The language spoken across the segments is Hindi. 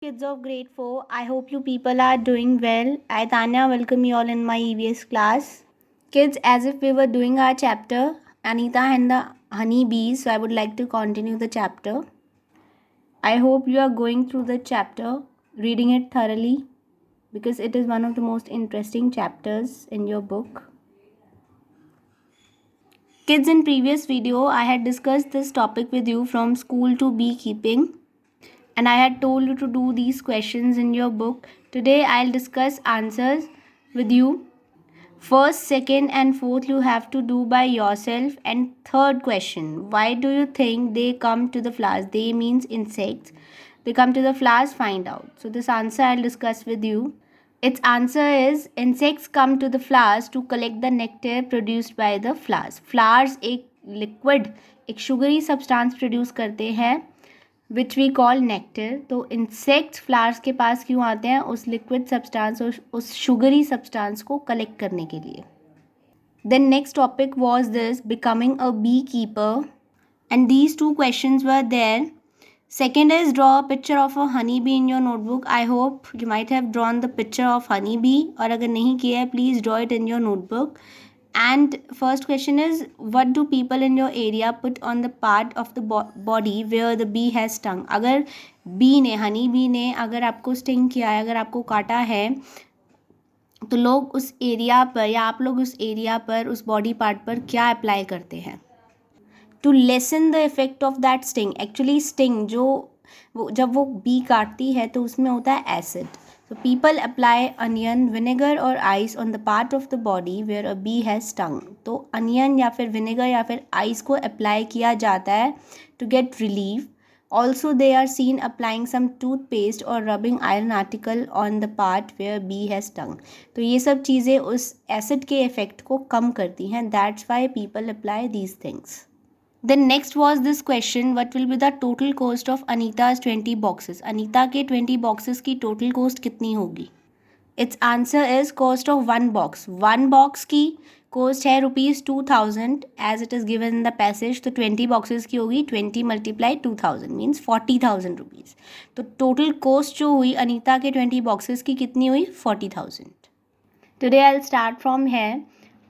Kids of grade 4, I hope you people are doing well. I, Tanya, welcome you all in my EVS class. Kids, as if we were doing our chapter, Anita and the honey bees, so I would like to continue the chapter. I hope you are going through the chapter, reading it thoroughly, because it is one of the most interesting chapters in your book. Kids, in previous video, I had discussed this topic with you from school to beekeeping. And I had told you to do these questions in your book. Today I'll discuss answers with you. First, second and fourth you have to do by yourself. And third question, why do you think they come to the flowers? They means insects. They come to the flowers, find out. So this answer I'll discuss with you. Its answer is insects come to the flowers to collect the nectar produced by the flowers. Flowers एक liquid, एक sugary substance produce करते हैं विच वी कॉल नेक्टर. तो इंसेक्ट्स फ्लावर्स के पास क्यों आते हैं? उस लिक्विड सब्सटेंस, उस शुगरी सब्सटेंस को कलेक्ट करने के लिए. Then next topic was this becoming a beekeeper and these two questions were there. Second is draw a picture of a honey bee in your notebook. I hope you might have drawn the picture of honey bee. और अगर नहीं किया है please draw it in your notebook. And first question is, what do people in your area put on the part of the body where the bee has stung? अगर bee ने, honey bee ने अगर आपको sting किया है, अगर आपको काटा है, तो लोग उस एरिया पर या आप लोग उस एरिया पर, उस बॉडी पार्ट पर क्या अप्लाई करते हैं to lessen the effect of that sting? Actually sting जो जब वो बी काटती है तो उसमें होता है acid. So people apply onion, vinegar और ice on the part of the body where a bee has stung. तो onion या फिर vinegar या फिर ice को apply किया जाता है to get relief. Also they are seen applying some toothpaste or rubbing iron article on the part where bee has stung. तो ये सब चीज़ें उस acid के effect को कम करती हैं. That's why people apply these things. Then next was this question, what will be the total cost of Anita's 20 boxes? Anita के 20 boxes की total cost कितनी होगी? Its answer is cost of one box. One box की cost है ₹2000 as it is given in the passage. तो 20 boxes की होगी 20 multiply 2000 means 40,000 rupees. तो total cost जो हुई अनीता के 20 boxes की कितनी हुई? 40,000. Today I'll start from here.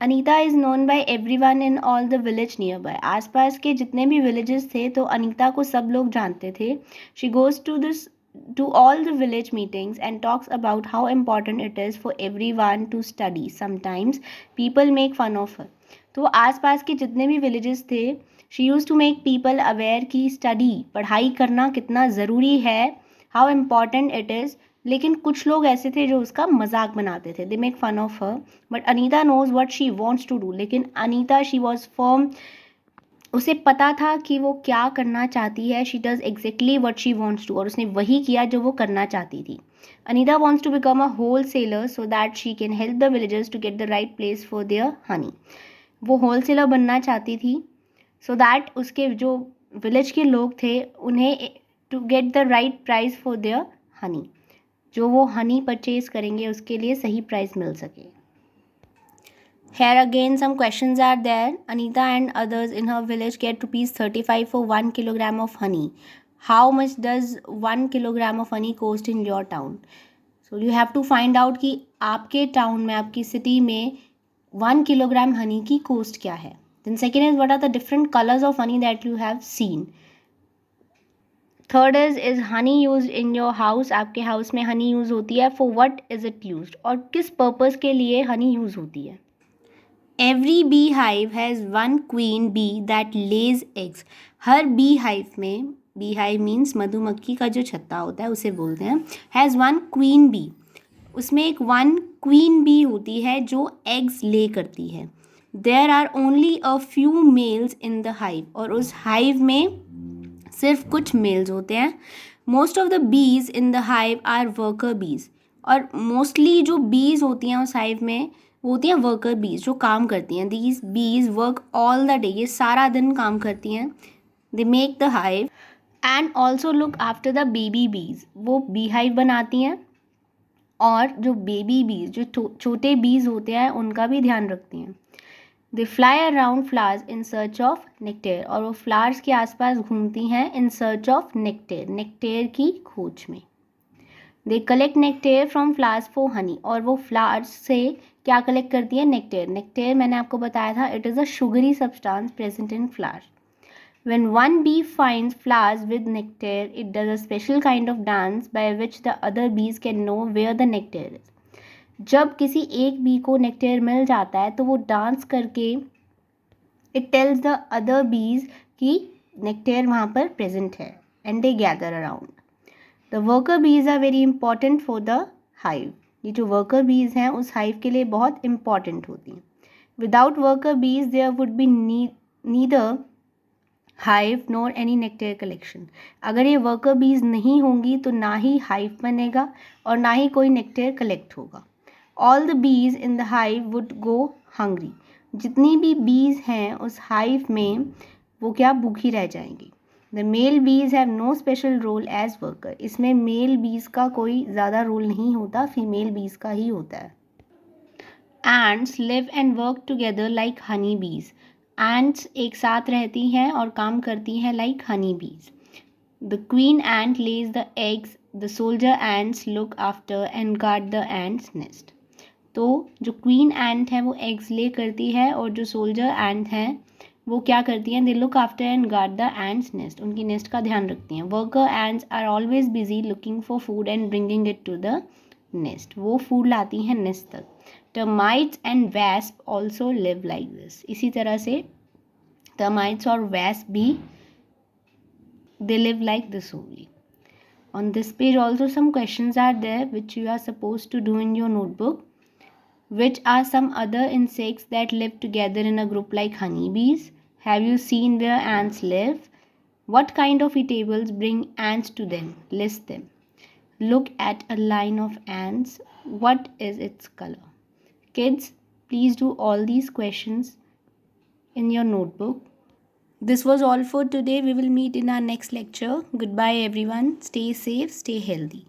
Anita is known by everyone in all the village near by. आसपास के जितने भी विलेजेस थे तो अनीता को सब लोग जानते थे. She goes to all the village meetings and talks about how important it is for everyone to study. Sometimes people make fun of her. तो आसपास के जितने भी villages थे, she used to make people aware कि study, पढ़ाई करना कितना ज़रूरी है, how important it is. लेकिन कुछ लोग ऐसे थे जो उसका मजाक बनाते थे. They make fun of her. But Anita knows what she wants to do. लेकिन अनीता शी वाज फर्म. उसे पता था कि वो क्या करना चाहती है. She does exactly what she wants to. और उसने वही किया जो वो करना चाहती थी. Anita wants to become a wholesaler so that she can help the villagers to get the right place for their honey. वो होल सेलर बनना चाहती थी सो दैट उसके जो विलेज के लोग थे उन्हें to get the right price for their honey. जो वो हनी परचेज करेंगे उसके लिए सही प्राइस मिल सके. Here again some questions are there. Anita and others in her village get ₹35 for 1 kilogram of honey. How much does 1 kilogram of honey cost in your town? So you have to find out कि आपके टाउन में, आपकी सिटी में 1 kilogram honey की cost क्या है. Then second is what are the different colors of honey that you have seen. Third is honey use in your house. आपके हाउस में हनी यूज़ होती है. For what is it use, और किस पर्पज़ के लिए हनी यूज़ होती है. Every beehive has one queen bee that lays eggs. हर बी हाइव में, बी हाइव मीन्स मधुमक्खी का जो छत्ता होता है उसे बोलते हैं. Has one queen bee. उसमें एक वन क्वीन बी होती है जो एग्स ले करती है. There are only a few males in the hive. और उस हाइव में सिर्फ कुछ मेल्स होते हैं. Most of the bees in the hive are worker bees. और मोस्टली जो बीज होती हैं उस हाइव में वो होती हैं वर्कर बीज, जो काम करती हैं. These be's verb all the day. ये सारा दिन काम करती हैं. They make the hive and also look after the baby बीज. वो बी हाइव बनाती हैं और जो बेबी बीज, जो छोटे बीज होते हैं उनका भी ध्यान रखती हैं. They fly around flowers in search of nectar. और वो फ्लावर्स के आसपास घूमती हैं इन सर्च ऑफ नेक्टेर, नेक्टेर की खोज में. They collect nectar from flowers for honey, और वो फ्लावर्स से क्या कलेक्ट करती है? नेक्टेयर. नेक्टेयर मैंने आपको बताया था, it is a sugary substance present in flower. When one bee finds flowers with nectar, it does a special kind of dance by which the other bees can know where the nectar is. जब किसी एक बी को नेक्टेयर मिल जाता है तो वो डांस करके इट टेल्स द अदर बीज कि नेक्टेयर वहाँ पर प्रेजेंट है, and they gather around. The worker bees are very important for the hive. ये जो वर्कर बीज हैं उस हाइव के लिए बहुत इंपॉर्टेंट होती हैं. Without worker bees there would be neither hive nor any nectar collection. अगर ये वर्कर बीज नहीं होंगी तो ना ही हाइव बनेगा और ना ही कोई नेक्टेयर कलेक्ट होगा. All the bees in the hive would go hungry. जितनी भी बीज हैं उस हाइव में वो क्या, भूखी रह जाएंगी. The male bees have no special role as worker. इसमें मेल बीज का कोई ज़्यादा रोल नहीं होता, फीमेल बीज का ही होता है. Ends live and work together like Honey बीज. एंड्स एक साथ रहती हैं और काम करती हैं लाइक हनी बीज. The queen ant Lay's the eggs, the soldier ants look after and guard the ants nest. तो जो क्वीन एंट है वो एग्स ले करती है और जो सोल्जर एंट हैं वो क्या करती हैं? They look after and guard the ants nest. उनकी नेस्ट का ध्यान रखती हैं. Worker ants are always busy looking for food and bringing it to the nest. वो फूड लाती हैं नेस्ट तक. Termites and wasp also live like this. इसी तरह से टर्माइट्स और वैस्प भी they live like this only. On this page also some questions are there which you are supposed to do in your notebook. Which are some other insects that live together in a group like honeybees? Have you seen where ants live? What kind of eatables bring ants to them? List them. Look at a line of ants. What is its color? Kids, please do all these questions in your notebook. This was all for today. We will meet in our next lecture. Goodbye everyone. Stay safe, stay healthy.